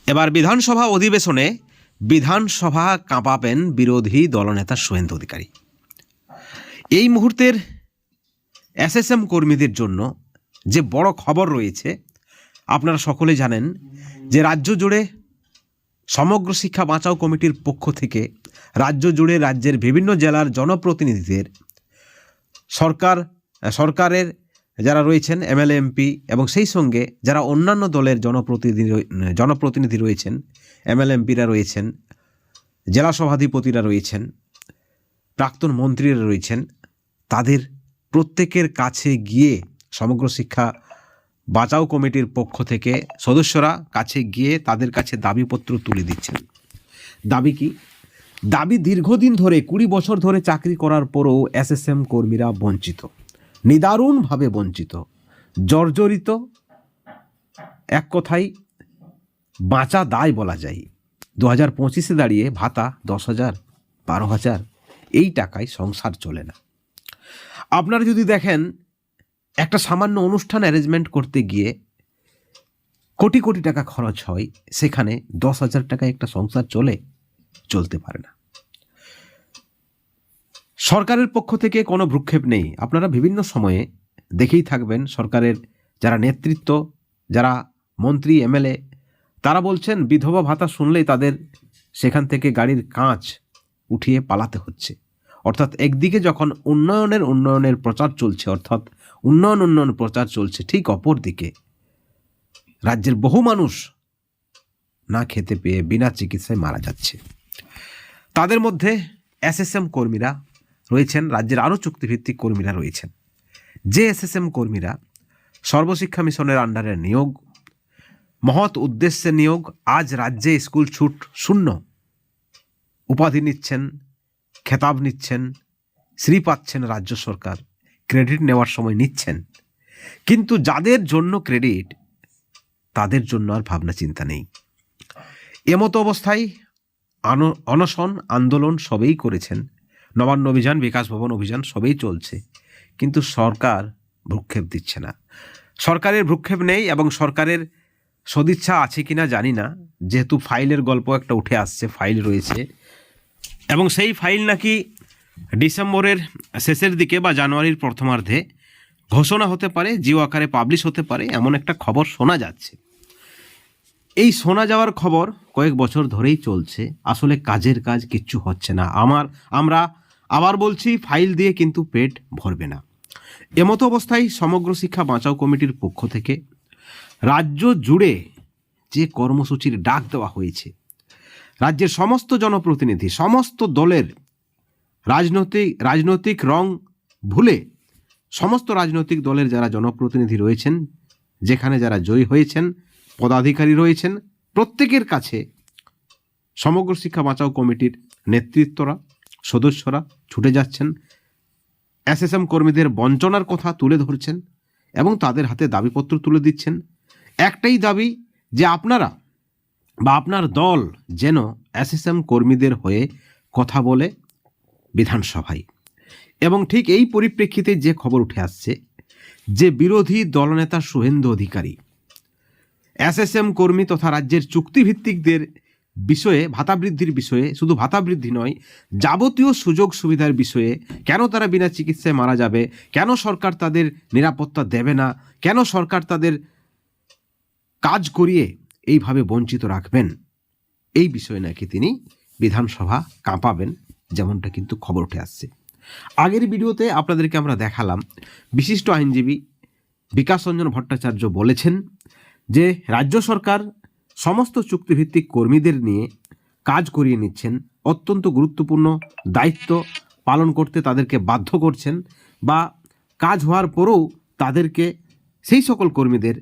এবার বিধানসভা অধিবেশনে বিধানসভা কাঁপাবেন বিরোধী দলনেতা শুভেন্দু অধিকারী। এই মুহূর্তের এসএসএম কর্মীদের জন্য যে বড় খবর রয়েছে, আপনারা সকলে জানেন যে রাজ্য জুড়ে সমগ্র শিক্ষা বাঁচাও কমিটির পক্ষ থেকে রাজ্য জুড়ে রাজ্যের বিভিন্ন জেলার জনপ্রতিনিধিদের সরকারের যারা রয়েছেন এমএলএ এমপি এবং সেই সঙ্গে যারা অন্যান্য দলের জনপ্রতিনিধি রয়েছেন, এমএলএ এমপিরা রয়েছেন, জেলা সভাধিপতিরা রয়েছেন, প্রাক্তন মন্ত্রীরা রয়েছেন, তাদের প্রত্যেকের কাছে গিয়ে সমগ্র শিক্ষা বাঁচাও কমিটির পক্ষ থেকে সদস্যরা কাছে গিয়ে তাদের কাছে দাবিপত্র তুলে দিচ্ছেন। দাবি কি? দাবি দীর্ঘদিন ধরে 20 বছর ধরে চাকরি করার পরও এসএসএম কর্মীরা বঞ্চিত, নিদারুণভাবে বঞ্চিত, জর্জরিত, এক কথায় বাঁচা দায় বলা যায়। 2025-এ দাঁড়িয়ে ভাতা 10,000, 12,000 এই টাকায় সংসার চলে না। আপনারা যদি দেখেন একটা সামান্য অনুষ্ঠান অ্যারেঞ্জমেন্ট করতে গিয়ে কোটি কোটি টাকা খরচ হয়, সেখানে 10,000 টাকায় একটা সংসার চলতে পারে না। সরকারের পক্ষ থেকে কোনো ভ্রুক্ষেপ নেই। আপনারা বিভিন্ন সময়ে দেখেই থাকবেন সরকারের যারা নেতৃত্ব, যারা মন্ত্রী এমএলএ, তারা বলছেন বিধবা ভাতা শুনলেই তাদের সেখান থেকে গাড়ির কাঁচ উঠিয়ে পালাতে হচ্ছে। অর্থাৎ একদিকে যখন উন্নয়নের প্রচার চলছে, অর্থাৎ উন্নয়ন প্রচার চলছে, ঠিক অপর দিকে রাজ্যের বহু মানুষ না খেতে পেয়ে বিনা চিকিৎসায় মারা যাচ্ছে। তাদের মধ্যে এসএসএম কর্মীরা রয়েছেন, রাজ্যের আরও চুক্তিভিত্তিক কর্মীরা রয়েছেন। যে এসএসএম কর্মীরা সর্বশিক্ষা মিশনের আন্ডারে নিয়োগ, মহৎ উদ্দেশ্যে নিয়োগ, আজ রাজ্যে স্কুল ছুট শূন্য, উপাধি নিচ্ছেন, খেতাব নিচ্ছেন, শ্রী পাচ্ছেন রাজ্য সরকার, ক্রেডিট নেওয়ার সময় নিচ্ছেন, কিন্তু যাদের জন্য ক্রেডিট তাদের জন্য আর ভাবনা চিন্তা নেই। এমতো অবস্থায় অনশন আন্দোলন সবেই করেছেন, নবান্ন অভিযান, বিকাশ ভবন অভিযান সবেই চলছে, কিন্তু সরকার ভ্রুক্ষেপ দিচ্ছে না। সরকারের ভ্রুক্ষেপ নেই এবং সরকারের সদিচ্ছা আছে কিনা জানি না, যেহেতু ফাইলের গল্প একটা উঠে আসছে, ফাইল রয়েছে এবং সেই ফাইল নাকি ডিসেম্বরের শেষের দিকে বা জানুয়ারির প্রথমার্ধে ঘোষণা হতে পারে, জিও আকারে পাবলিশ হতে পারে, এমন একটা খবর শোনা যাচ্ছে। এই শোনা যাওয়ার খবর কয়েক বছর ধরেই চলছে, আসলে কাজের কাজ কিচ্ছু হচ্ছে না। আমরা আবার বলছি, ফাইল দিয়ে কিন্তু পেট ভরবে না। এমতো অবস্থায় সমগ্র শিক্ষা বাঁচাও কমিটির পক্ষ থেকে রাজ্য জুড়ে যে কর্মসূচির ডাক দেওয়া হয়েছে, রাজ্যের সমস্ত জনপ্রতিনিধি, সমস্ত দলের রাজনৈতিক রং ভুলে সমস্ত রাজনৈতিক দলের যারা জনপ্রতিনিধি রয়েছেন, যেখানে যারা জয়ী হয়েছেন, পদাধিকারী রয়েছেন, প্রত্যেকের কাছে সমগ্র শিক্ষা বাঁচাও কমিটির নেতৃত্বরা, সদস্যরা ছুটে যাচ্ছেন, এসএসএম কর্মীদের বঞ্চনার কথা তুলে ধরছেন এবং তাদের হাতে দাবিপত্র তুলে দিচ্ছেন। একটাই দাবি যে আপনারা বা আপনার দল যেন এসএসএম কর্মীদের হয়ে কথা বলে বিধানসভায়। এবং ঠিক এই পরিপ্রেক্ষিতে যে খবর উঠে আসছে যে বিরোধী দলনেতা শুভেন্দু অধিকারী এসএসএম কর্মী তথা রাজ্যের চুক্তিভিত্তিকদের বিষয়ে, ভাতা বৃদ্ধির বিষয়ে, শুধু ভাতা বৃদ্ধি নয়, যাবতীয় সুযোগ সুবিধার বিষয়ে, কেন তারা বিনা চিকিৎসায় মারা যাবে, কেন সরকার তাদের নিরাপত্তা দেবে না, কেন সরকার তাদের কাজ করিয়ে এইভাবে বঞ্চিত রাখবেন, এই বিষয়ে নাকি তিনি বিধানসভা কাঁপাবেন, যেমনটা কিন্তু খবর উঠে আসছে। আগের ভিডিওতে আপনাদেরকে আমরা দেখালাম, বিশিষ্ট আইনজীবী বিকাশ রঞ্জন ভট্টাচার্য বলেছেন যে রাজ্য সরকার সমস্ত চুক্তিভিত্তিক কর্মীদের নিয়ে কাজ করিয়ে নিচ্ছেন, অত্যন্ত গুরুত্বপূর্ণ দায়িত্ব পালন করতে তাদেরকে বাধ্য করছেন, বা কাজ হওয়ার পরেও তাদেরকে, সেই সকল কর্মীদের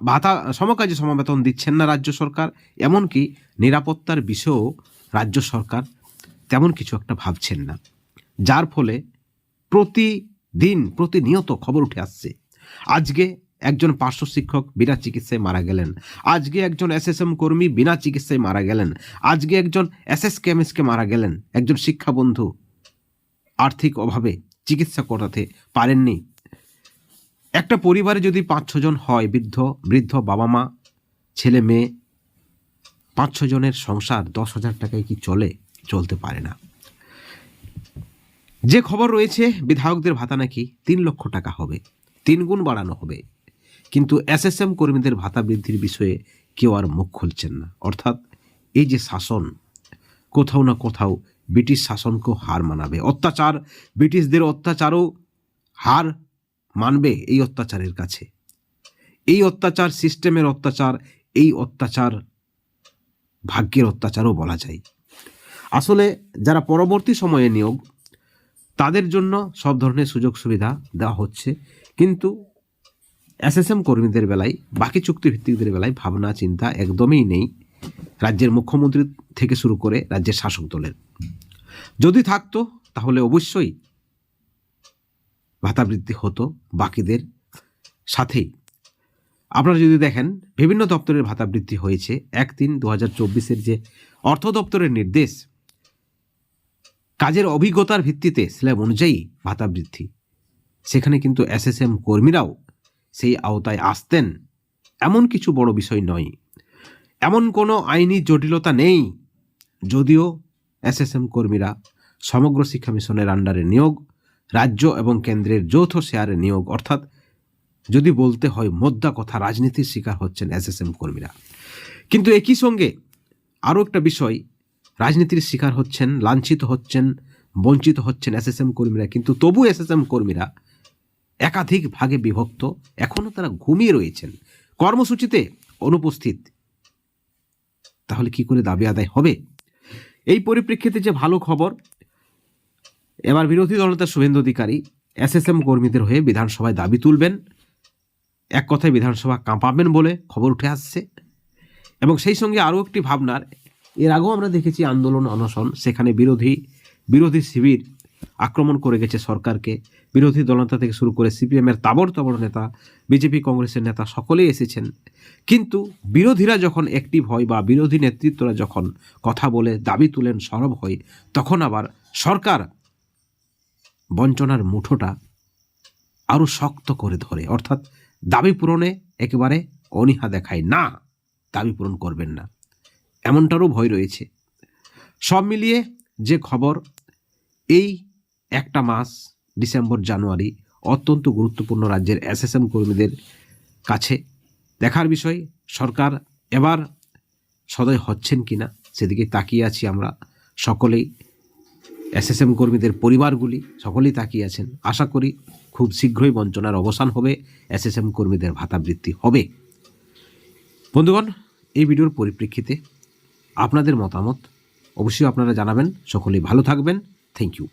ভাতা সমকাজে সমবেতন দিচ্ছেন না রাজ্য সরকার, এমনকি নিরাপত্তার বিষয়েও রাজ্য সরকার তেমন কিছু একটা ভাবছেন না, যার ফলে প্রতিনিয়ত খবর উঠে আসছে। আজকে একজন পার্শ্ব শিক্ষক বিনা চিকিৎসায় মারা গেলেন, আজকে একজন এসএসএম কর্মী বিনা চিকিৎসায় মারা গেলেন, আজকে একজন এসএসকেএমএসকে মারা গেলেন, একজন শিক্ষাবন্ধু আর্থিক অভাবে চিকিৎসা করাতে পারেননি। একটা পরিবারে যদি 5-6 জন হয়, বৃদ্ধ বাবা মা, ছেলে মেয়ে, 5-6 জনের সংসার 10,000 টাকায় কি চলতে পারে না। যে খবর রয়েছে বিধায়কদের ভাতা নাকি 3 লক্ষ টাকা হবে, 3 গুণ বাড়ানো হবে, কিন্তু এসএসএম কর্মীদের ভাতা বৃদ্ধির বিষয়ে কেউ আর মুখ খুলছেন না। অর্থাৎ এই যে শাসন, কোথাও না কোথাও ব্রিটিশ শাসনকেও হার মানাবে, অত্যাচার, ব্রিটিশদের অত্যাচারও হার মানবে এই অত্যাচারের কাছে। এই অত্যাচার সিস্টেমের অত্যাচার, এই অত্যাচার ভাগ্যের অত্যাচারও বলা যায়। আসলে যারা পরবর্তী সময়ে নিয়োগ, তাদের জন্য সব ধরনের সুযোগ সুবিধা দেওয়া হচ্ছে, কিন্তু এসএসএম কর্মীদের বেলায়, বাকি চুক্তিভিত্তিকদের বেলায় ভাবনা চিন্তা একদমই নেই রাজ্যের মুখ্যমন্ত্রী থেকে শুরু করে রাজ্যের শাসক দলের। যদি থাকতো তাহলে অবশ্যই ভাতা বৃদ্ধি হতো বাকিদের সাথেই। আপনারা যদি দেখেন বিভিন্ন দপ্তরের ভাতা বৃদ্ধি হয়েছে। 1/3/2024 যে অর্থ দপ্তরের নির্দেশ, কাজের অভিজ্ঞতার ভিত্তিতে স্ল্যাব অনুযায়ী ভাতা বৃদ্ধি, সেখানে কিন্তু এসএসএম কর্মীরাও সেই আওতায় আসতেন, এমন কিছু বড় বিষয় নয়, এমন কোনো আইনি জটিলতা নেই। যদিও এসএসএম কর্মীরা সমগ্র শিক্ষা মিশনের আন্ডারে নিয়োগ, রাজ্য এবং কেন্দ্রের যৌথ শেয়ারে নিয়োগ, অর্থাৎ যদি বলতে হয় মোদ্দা কথা, রাজনীতির শিকার হচ্ছেন এসএসএম কর্মীরা। কিন্তু একই সঙ্গে আরও একটা বিষয়, রাজনীতির শিকার হচ্ছেন, লাঞ্ছিত হচ্ছেন, বঞ্চিত হচ্ছেন এসএসএম কর্মীরা, কিন্তু তবু এসএসএম কর্মীরা একাধিক ভাগে বিভক্ত, এখনও তারা ঘুমিয়ে রয়েছেন, কর্মসূচিতে অনুপস্থিত। তাহলে কি করে দাবি আদায় হবে? এই পরিপ্রেক্ষিতে যে ভালো খবর, এবার বিরোধী দলনেতা শুভেন্দু অধিকারী এসএসএম কর্মীদের হয়ে বিধানসভায় দাবি তুলবেন, এক কথায় বিধানসভা কাঁপাবেন বলে খবর উঠে আসছে। এবং সেই সঙ্গে আরও একটি ভাবনার, এর আগেও আমরা দেখেছি আন্দোলন অনশন, সেখানে বিরোধী শিবির আক্রমণ করে গেছে সরকারকে। বিরোধী দলনেতা থেকে শুরু করে সিপিএমের তাবড় নেতা, বিজেপি কংগ্রেসের নেতা সকলেই এসেছেন। কিন্তু বিরোধীরা যখন অ্যাক্টিভ হয় বা বিরোধী নেতৃত্বরা যখন কথা বলে দাবি তুলেন, সরব হয়, তখন আবার সরকার বঞ্চনার মুঠোটা আরও শক্ত করে ধরে, অর্থাৎ দাবি পূরণে একেবারে অনীহা দেখায় না, দাবি পূরণ করবেন না, এমনটারও ভয় রয়েছে। সব মিলিয়ে যে খবর, এই একটা মাস ডিসেম্বর জানুয়ারি অত্যন্ত গুরুত্বপূর্ণ রাজ্যের এসএসএম কর্মীদের কাছে। দেখার বিষয় সরকার এবার সদয় হচ্ছেন কিনা, সেদিকে তাকিয়ে আছি আমরা সকলেই। এসএসএম কর্মীদের পরিবারগুলি সকলেই তাকিয়ে আছেন। আশা করি খুব শীঘ্রই বঞ্চনার অবসান হবে, এসএসএম কর্মীদের ভাতা বৃদ্ধি হবে। বন্ধুগণ, এই ভিডিওর পরিপ্রেক্ষিতে আপনাদের মতামত অবশ্যই আপনারা জানাবেন। সকলেই ভালো থাকবেন। Thank you.